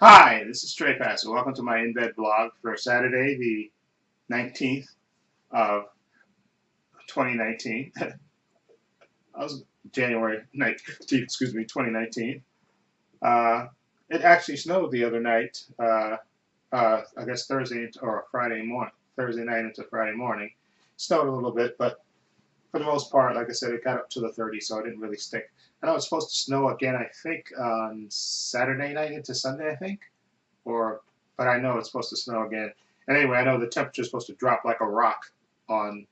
Hi, this is Trepacer. Welcome to my in-bed blog for Saturday, the 19th of 2019. I was January 19th, excuse me, 2019. Uh, it actually snowed the other night. I guess Thursday or Friday morning, Thursday night into Friday morning. Snowed a little bit, but for the most part, like I said, it got up to the 30s, so it didn't really stick. I know it's supposed to snow again, I think, on Saturday night into Sunday, I think. But I know it's supposed to snow again. And anyway, I know the temperature is supposed to drop like a rock on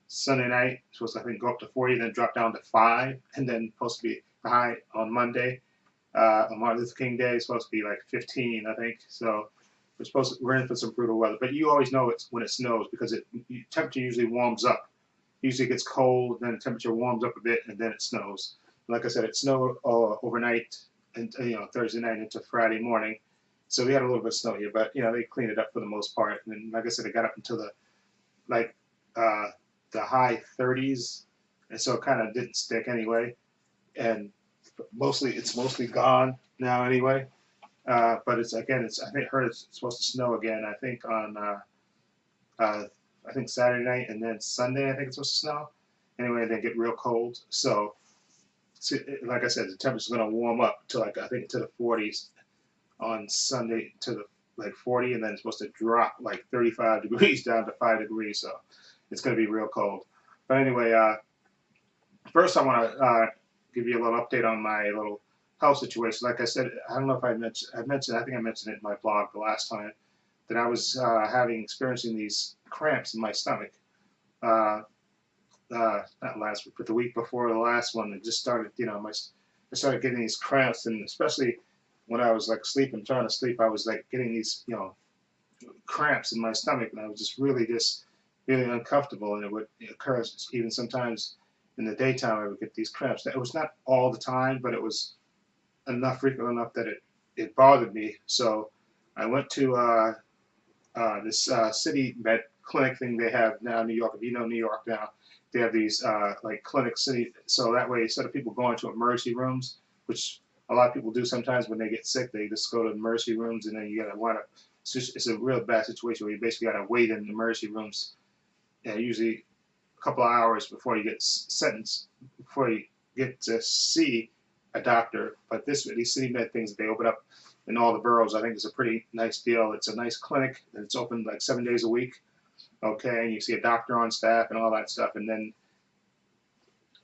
Sunday night. It's supposed to, I think, go up to 40, then drop down to 5, and then supposed to be high on Monday. On Martin Luther King Day, it's supposed to be like 15, I think. So we're in for some brutal weather. But you always know it's when it snows because temperature usually warms up. Usually it gets cold, then the temperature warms up a bit, and then it snows. Like I said, it snowed overnight and Thursday night into Friday morning. So we had a little bit of snow here, but they cleaned it up for the most part. And then, like I said, it got up into like uh, the high 30s, and so it kind of didn't stick anyway. And it's mostly gone now anyway. But I think heard it's supposed to snow again. I think on uh, I think Saturday night and then Sunday. I think it's supposed to snow. Anyway, they get real cold. So like I said, the temperature's going to warm up to I think to the 40s on Sunday to the like 40, and then it's supposed to drop like 35 degrees down to 5 degrees. So it's going to be real cold. But anyway, first I want to give you a little update on my little health situation. Like I said, I don't know if I mentioned. I think I mentioned it in my blog the last time that I was experiencing these cramps in my stomach. Uh, Not last week, but the week before the last one, it just started. I started getting these cramps, and especially when I was like trying to sleep, I was like getting these cramps in my stomach, and I was just really uncomfortable, and it would occur even sometimes in the daytime. I would get these cramps. It was not all the time, but it was frequent enough that it bothered me. So I went to this city med clinic thing they have now in New York. If you know New York now, they have these like clinic city. So that way, instead of people going to emergency rooms, which a lot of people do sometimes when they get sick, they just go to emergency rooms, and then you gotta wind up. It's a real bad situation where you basically gotta wait in emergency rooms, usually a couple of hours before you get sentenced, before you get to see a doctor. But these city med things, they open up in all the boroughs. I think it's a pretty nice deal. It's a nice clinic, and it's open like 7 days a week. Okay, and you see a doctor on staff and all that stuff, and then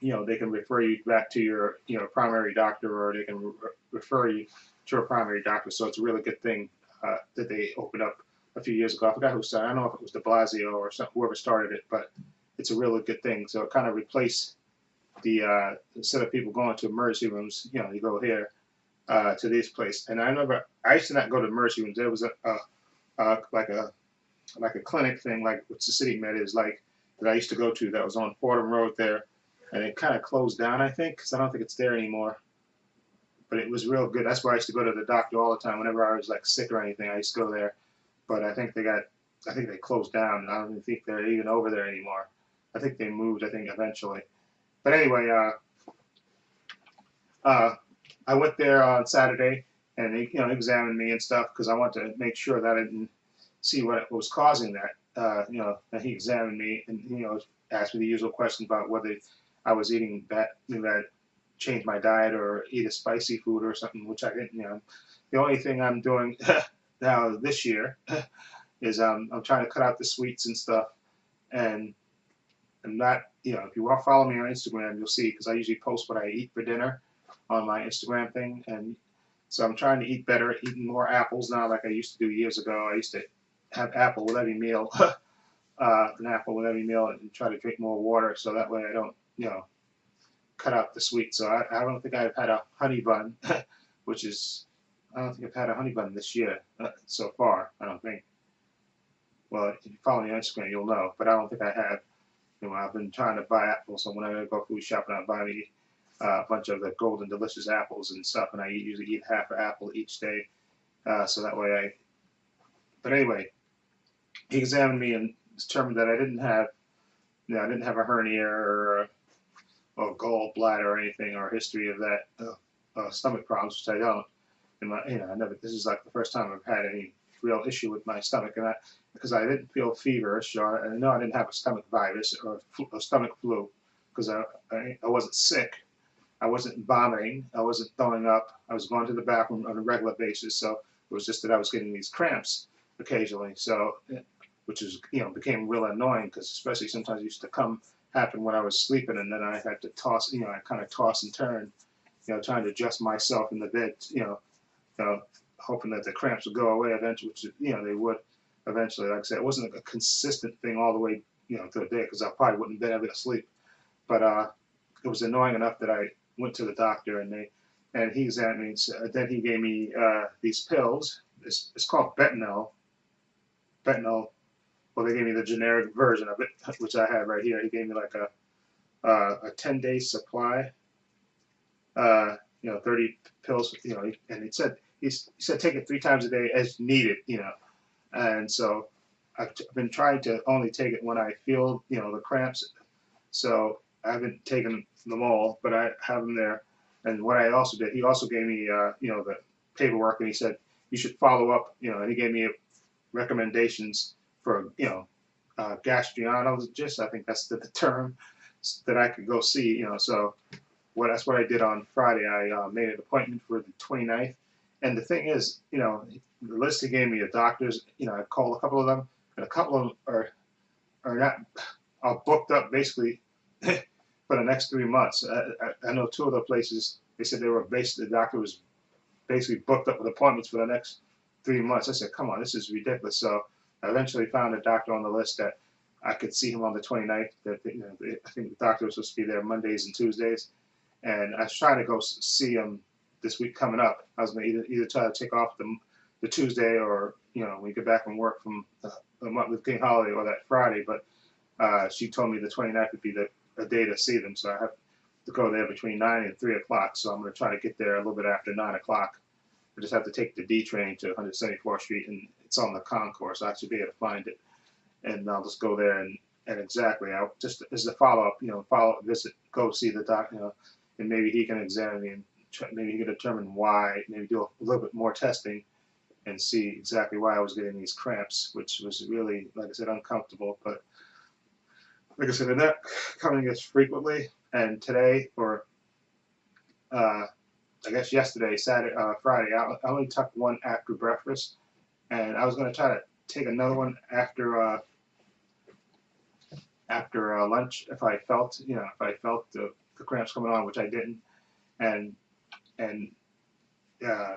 they can refer you back to your primary doctor, or they can refer you to a primary doctor. So it's a really good thing that they opened up a few years ago. I forgot who started. I don't know if it was De Blasio or whoever started it, but it's a really good thing. So it kind of replaced the instead of people going to emergency rooms, you go here to this place. And I remember I used to not go to emergency rooms. There was like a clinic thing, like what the city med is like, that I used to go to, that was on Fordham Road there, and it kind of closed down, I think, because I don't think it's there anymore. But it was real good. That's where I used to go to the doctor all the time. Whenever I was like sick or anything, I used to go there. But I think they closed down, and I don't even think they're even over there anymore. I think they moved, I think, eventually. But anyway, I went there on Saturday, and they examined me and stuff because I wanted to make sure that I didn't see what was causing that. And he examined me and asked me the usual questions about whether I was eating that change my diet or eat a spicy food or something, which I didn't. The only thing I'm doing now this year is I'm trying to cut out the sweets and stuff, and I'm not. If you follow me on Instagram, you'll see because I usually post what I eat for dinner on my Instagram thing, and so I'm trying to eat better, eating more apples now, like I used to do years ago. I used to have apple with every meal, an apple with every meal, and try to drink more water, so that way I don't, cut out the sweet. So I don't think I've had a honey bun, which is, I don't think I've had a honey bun this year so far. I don't think. Well, if you follow me on Instagram, you'll know, but I don't think I have. I've been trying to buy apples, so when I go food shopping, I buy me a bunch of the golden delicious apples and stuff, and I usually eat half an apple each day, so that way I. But anyway, he examined me and determined that I didn't have a hernia or gallbladder or anything or history of that stomach problems, which I don't. in my, you know, I never. This is like the first time I've had any real issue with my stomach, and because I didn't feel feverish, or I know I didn't have a stomach virus or a stomach flu, because I wasn't sick. I wasn't vomiting. I wasn't throwing up. I was going to the bathroom on a regular basis. So it was just that I was getting these cramps occasionally. So, which is, you know, became real annoying because especially sometimes it used to happen when I was sleeping, and then I had to toss, you know, I kind of toss and turn, you know, trying to adjust myself in the bed, hoping that the cramps would go away eventually, which, you know, they would eventually. Like I said, it wasn't a consistent thing all the way, you know, through the day because I probably wouldn't have been able to sleep. But it was annoying enough that I went to the doctor and he examined me. Then he gave me these pills. It's called Betanol. Betanol. Well, they gave me the generic version of it, which I have right here. He gave me like a 10-day supply. 30 pills. You know, and he said take it 3 times a day as needed. You know, and so I've been trying to only take it when I feel, you know, the cramps. So I haven't taken them all, but I have them there. And what I also did, he also gave me, the paperwork, and he said you should follow up, you know, and he gave me recommendations for, gastrologist. I think that's the term that I could go see, you know. So that's what I did on Friday. I made an appointment for the 29th. And the thing is, you know, the list he gave me of doctors, you know, I called a couple of them, and a couple of them are not are booked up basically for the next 3 months. I know 2 of the places, they said the doctor was basically booked up with appointments for the next 3 months. I said, come on, this is ridiculous. So I eventually found a doctor on the list that I could see him on the 29th. I think the doctor was supposed to be there Mondays and Tuesdays. And I was trying to go see him this week coming up. I was going to either try to take off the Tuesday or, you know, when we get back from work from the Martin Luther King holiday or that Friday. But she told me the 29th would be a day to see them. So I have to go there between 9 and 3 o'clock. So I'm going to try to get there a little bit after 9 o'clock. I just have to take the D train to 174th Street, and it's on the concourse. So I should be able to find it. And I'll just go there and exactly, I'll just as a follow-up, you know, follow-up visit, go see the doctor, you know, and maybe he can examine me and maybe he can determine why, maybe do a little bit more testing and see exactly why I was getting these cramps, which was really, like I said, uncomfortable. But like I said, they're not coming as frequently. And today, or I guess yesterday, Friday, I only took one after breakfast, and I was going to try to take another one after lunch if I felt, you know, the cramps coming on, which I didn't. And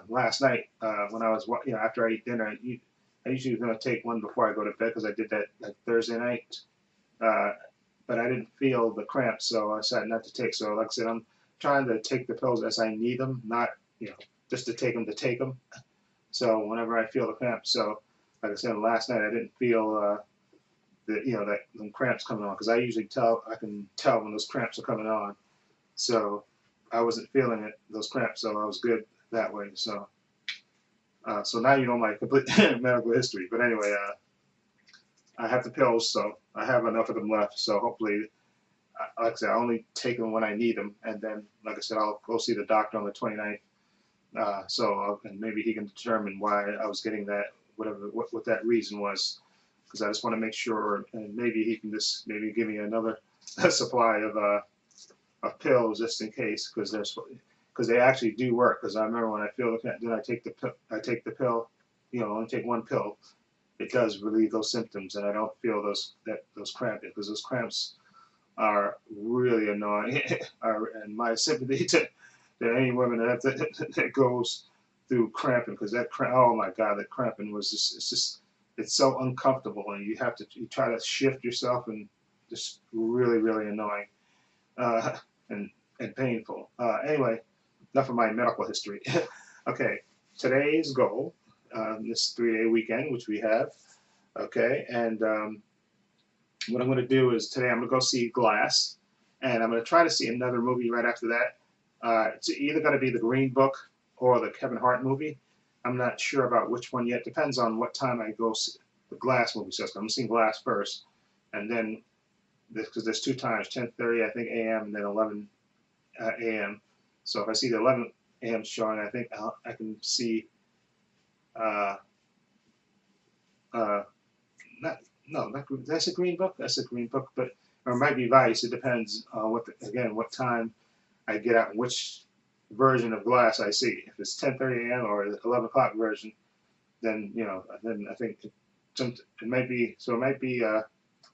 last night when I was, you know, after I eat dinner, I usually was going to take one before I go to bed because I did that like Thursday night. But I didn't feel the cramps, so I decided not to take. So like I said, I'm trying to take the pills as I need them, not, you know, just to take them to take them. So whenever I feel the cramps, so like I said last night, I didn't feel that them cramps coming on, because I can tell when those cramps are coming on. So I wasn't feeling those cramps, so I was good that way. So so now you know my complete medical history. But anyway, I have the pills, so I have enough of them left. So hopefully, like I said, I only take them when I need them, and then, like I said, I'll go see the doctor on the 29th. And maybe he can determine why I was getting that, what that reason was, because I just want to make sure, and maybe he can just maybe give me another supply of pills just in case, because they actually do work. Because I remember when I feel the then I take the pill, you know, only take one pill. It does relieve those symptoms, and I don't feel those cramping, because those cramps are really annoying. And my sympathy to any women that goes through cramping, because oh my God, that cramping was it's so uncomfortable, and you try to shift yourself, and just really annoying and painful. Anyway, enough of my medical history. Okay, today's goal, this 3-day weekend, which we have. Okay, and what I'm going to do is today I'm going to go see Glass, and I'm going to try to see another movie right after that. It's either going to be the Green Book or the Kevin Hart movie. I'm not sure about which one yet. Depends on what time I go see the Glass movie. So I'm seeing Glass first, and then because there's 2 times, 10:30 I think a.m. and then 11 a.m. So if I see the a.m. showing. I think I can see. Uh, uh, not no, not that's a Green Book. That's a Green Book, but or it might be Vice. It depends on again what time I get out and which version of Glass I see. If it's 10:30 a.m. or the 11 o'clock version, then then I think it might be. So it might be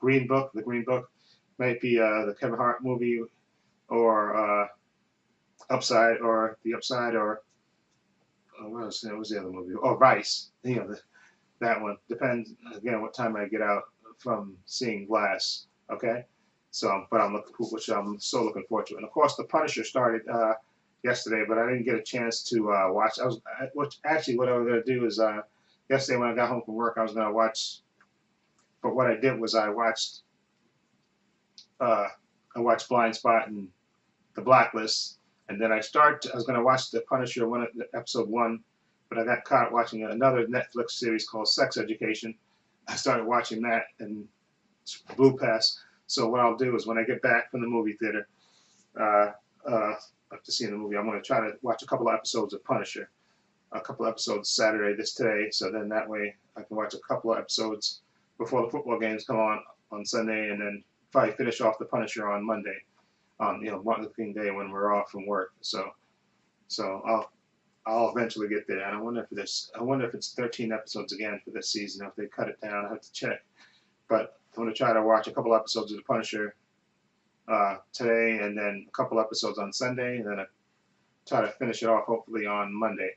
Green Book. The Green Book might be the Kevin Hart movie, or Upside, or The Upside, or what was the other movie? Oh, Vice. That one depends again what time I get out from seeing Glass. Okay, so but which I'm so looking forward to, and of course the Punisher started yesterday, but I didn't get a chance to watch. Actually what I was gonna do is yesterday when I got home from work I was gonna watch, but what I did was uh, I watched Blind Spot and The Blacklist, and then I was gonna watch the Punisher episode 1, but I got caught watching another Netflix series called Sex Education. I started watching that and Blue Pass. So what I'll do is when I get back from the movie theater, after seeing the movie, I'm going to try to watch a couple of episodes of Punisher, a couple of episodes Saturday, today. So then that way I can watch a couple of episodes before the football games come on Sunday, and then probably finish off the Punisher on Monday, on Martin Luther King Day when we're off from work. So I'll eventually get there. And I wonder if it's 13 episodes again for this season. If they cut it down, I have to check. But I'm going to try to watch a couple episodes of The Punisher today, and then a couple episodes on Sunday, and then I try to finish it off hopefully on Monday.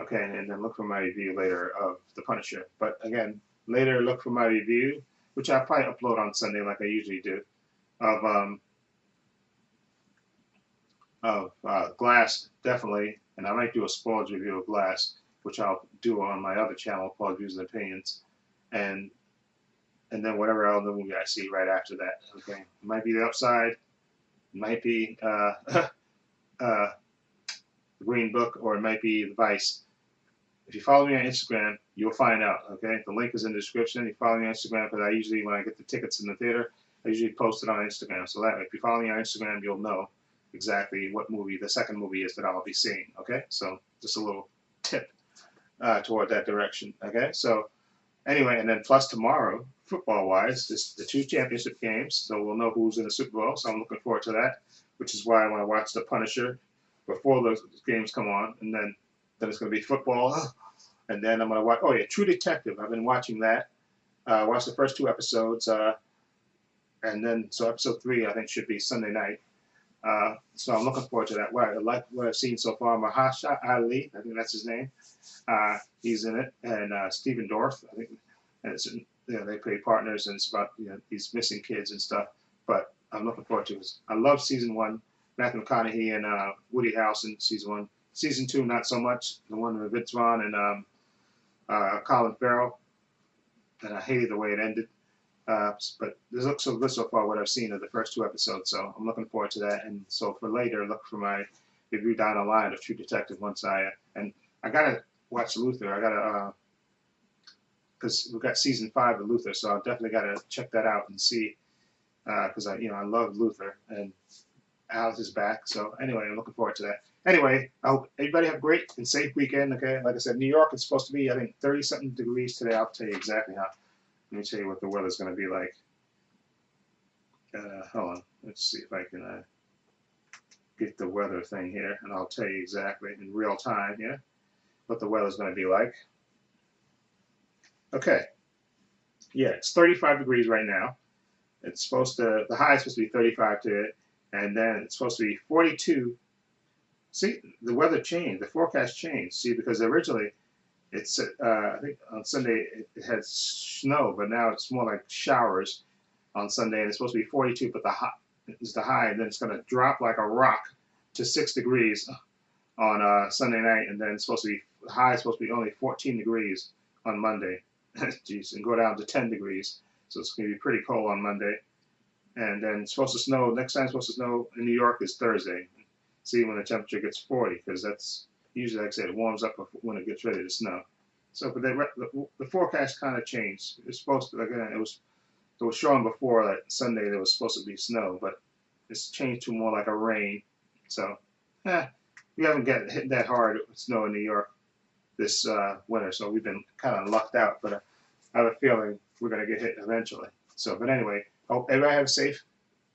Okay, and then look for my review later of The Punisher. But again, later look for my review, which I'll probably upload on Sunday like I usually do, of Glass, definitely, and I might do a spoiled review of Glass, which I'll do on my other channel called Views and Opinions, and then whatever other movie I see right after that. Okay, it might be The Upside, it might be The Green Book, or it might be The Vice. If you follow me on Instagram, you'll find out. Okay, the link is in the description. You follow me on Instagram because I usually, when I get the tickets in the theater, I usually post it on Instagram. So that if you follow me on Instagram, you'll know exactly what movie the second movie is that I'll be seeing. Okay, so just a little tip toward that direction. Okay, so anyway, and then plus tomorrow, football-wise, is the 2 championship games, so we'll know who's in the Super Bowl. So I'm looking forward to that, which is why I want to watch The Punisher before those games come on, and then it's going to be football, and then I'm going to watch. Oh yeah, True Detective. I've been watching that. Watched the first 2 episodes, and then so episode 3 I think should be Sunday night. So I'm looking forward to that. I like what I've seen so far. Mahershala Ali, I think that's his name. He's in it, and Stephen Dorff. I think, and they play partners, and it's about these missing kids and stuff. But I'm looking forward to it. I love season 1. Matthew McConaughey and Woody Harrelson, season 1. Season 2, not so much. The one with Vince Vaughn and Colin Farrell, and I hated the way it ended. But this looks so good so far, what I've seen of the first 2 episodes, so I'm looking forward to that. And so for later, look for my review down the line of True Detective once and I gotta watch Luther. I gotta because we've got season 5 of Luther, so I definitely gotta check that out and see because I love Luther, and Alice is back. So anyway, I'm looking forward to that. Anyway, I hope everybody have a great and safe weekend. Okay, like I said, New York is supposed to be, I think, 30-something degrees today. I'll tell you exactly how. Let me tell you what the weather's going to be like. Hold on. Let's see if I can get the weather thing here, and I'll tell you exactly in real time here what the weather's going to be like. Okay. Yeah, it's 35 degrees right now. It's the high is supposed to be 35 today, and then it's supposed to be 42. See, the weather changed. The forecast changed. See, because originally it's I think on Sunday it had snow, but now it's more like showers on Sunday, and it's supposed to be 42, but the high is the high, and then it's going to drop like a rock to 6 degrees on Sunday night, and then it's supposed to be the high is supposed to be only 14 degrees on Monday. Jeez, and go down to 10 degrees. So it's going to be pretty cold on Monday, and then it's supposed to snow. Next time it's supposed to snow in New York is Thursday. See when the temperature gets 40, because that's usually, like I said, it warms up when it gets ready to snow. So, but the forecast kind of changed. It's supposed to, again, it was showing before that Sunday there was supposed to be snow, but it's changed to more like a rain. So, we haven't got hit that hard with snow in New York this winter, so we've been kind of lucked out. But I have a feeling we're going to get hit eventually. So, but anyway, hope everybody have a safe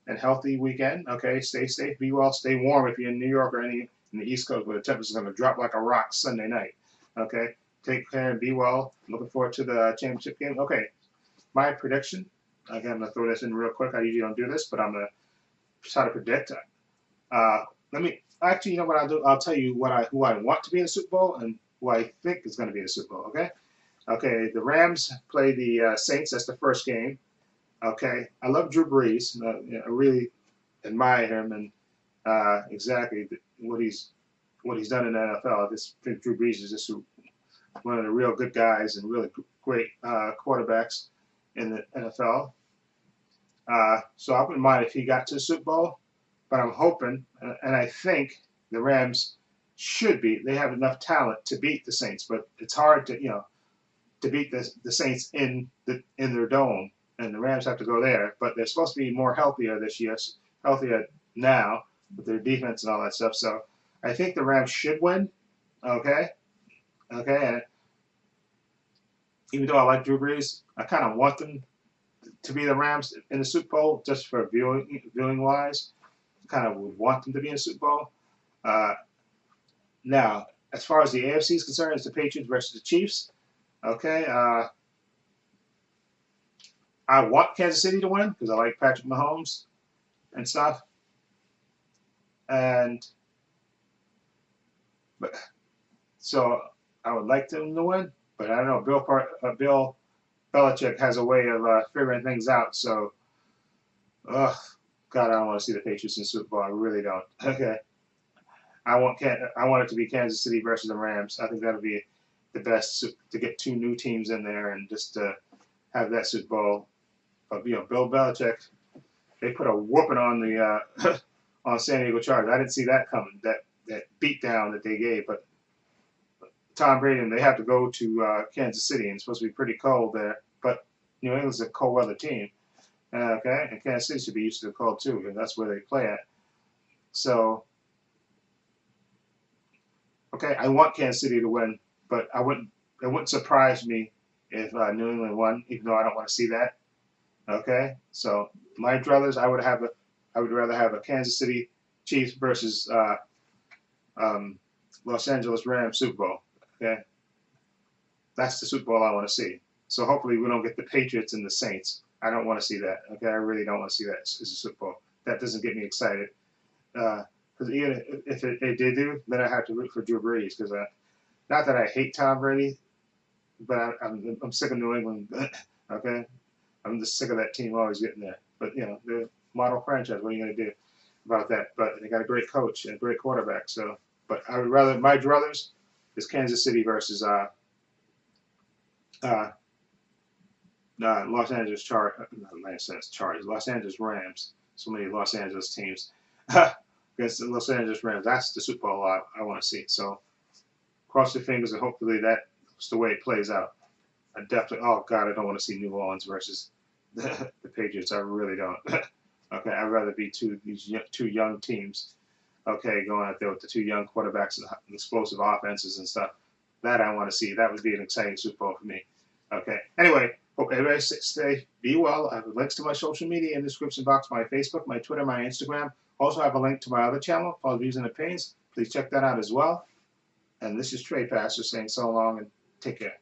and healthy weekend. Okay, stay safe, be well, stay warm if you're in New York or any in the East Coast where the temperature is going to drop like a rock Sunday night. Okay, take care and be well. Looking forward to the championship game. Okay, my prediction. Again, I'm going to throw this in real quick. I usually don't do this, but I'm going to try to predict. Let me actually, you know what I'll do? I'll tell you who I want to be in the Super Bowl and who I think is going to be in the Super Bowl. Okay. Okay. The Rams play the Saints. That's the first game. Okay. I love Drew Brees. I really admire him and exactly what he's done in the NFL. I just think Drew Brees is just one of the real good guys and really great quarterbacks in the NFL. So I wouldn't mind if he got to the Super Bowl, but I'm hoping, and I think the Rams should be. They have enough talent to beat the Saints, but it's hard to to beat the Saints in their dome, and the Rams have to go there. But they're supposed to be more healthier this year, healthier now with their defense and all that stuff. So I think the Rams should win. Okay, and even though I like Drew Brees, I kind of want them to be the Rams in the Super Bowl just for viewing wise. Kind of would want them to be in the Super Bowl. Now, as far as the AFC is concerned, it's the Patriots versus the Chiefs. Okay, I want Kansas City to win because I like Patrick Mahomes and stuff. So I would like them to win, but I don't know. Bill Belichick has a way of figuring things out. So, God, I don't want to see the Patriots in the Super Bowl. I really don't. Okay, I want it to be Kansas City versus the Rams. I think that'll be the best to get two new teams in there and just to have that Super Bowl. But Bill Belichick, they put a whooping on the on San Diego Chargers. I didn't see that coming. That beat down that they gave. But Tom Brady and they have to go to Kansas City, and it's supposed to be pretty cold there. But New England's a cold weather team. Okay, and Kansas City should be used to the cold too, because that's where they play at. So, okay, I want Kansas City to win, but it wouldn't surprise me if New England won, even though I don't want to see that. Okay, so my druthers, I would rather have a Kansas City Chiefs versus Los Angeles Rams Super Bowl. Okay, that's the Super Bowl I want to see. So hopefully we don't get the Patriots and the Saints. I don't want to see that. Okay, I really don't want to see that as a Super Bowl. That doesn't get me excited. Because even if they did do, then I have to root for Drew Brees. Because not that I hate Tom Brady, but I'm sick of New England. Okay, I'm just sick of that team always getting there. But they're model franchise. What are you going to do about that? But they got a great coach and a great quarterback. So, but I would rather my druthers is Kansas City versus Los Angeles Chargers, Los Angeles Rams. So many Los Angeles teams against the Los Angeles Rams. That's the Super Bowl I want to see. So cross your fingers and hopefully that's the way it plays out. I definitely. Oh God, I don't want to see New Orleans versus the Patriots. I really don't. Okay, I'd rather be two young teams. Okay, going out there with the two young quarterbacks and explosive offenses and stuff. That I want to see. That would be an exciting Super Bowl for me. Okay. Anyway, hope everybody stay. Be well. I have links to my social media in the description box, my Facebook, my Twitter, my Instagram. Also, I have a link to my other channel, Paul's Views and Opinions. Please check that out as well. And this is Trepacer saying so long and take care.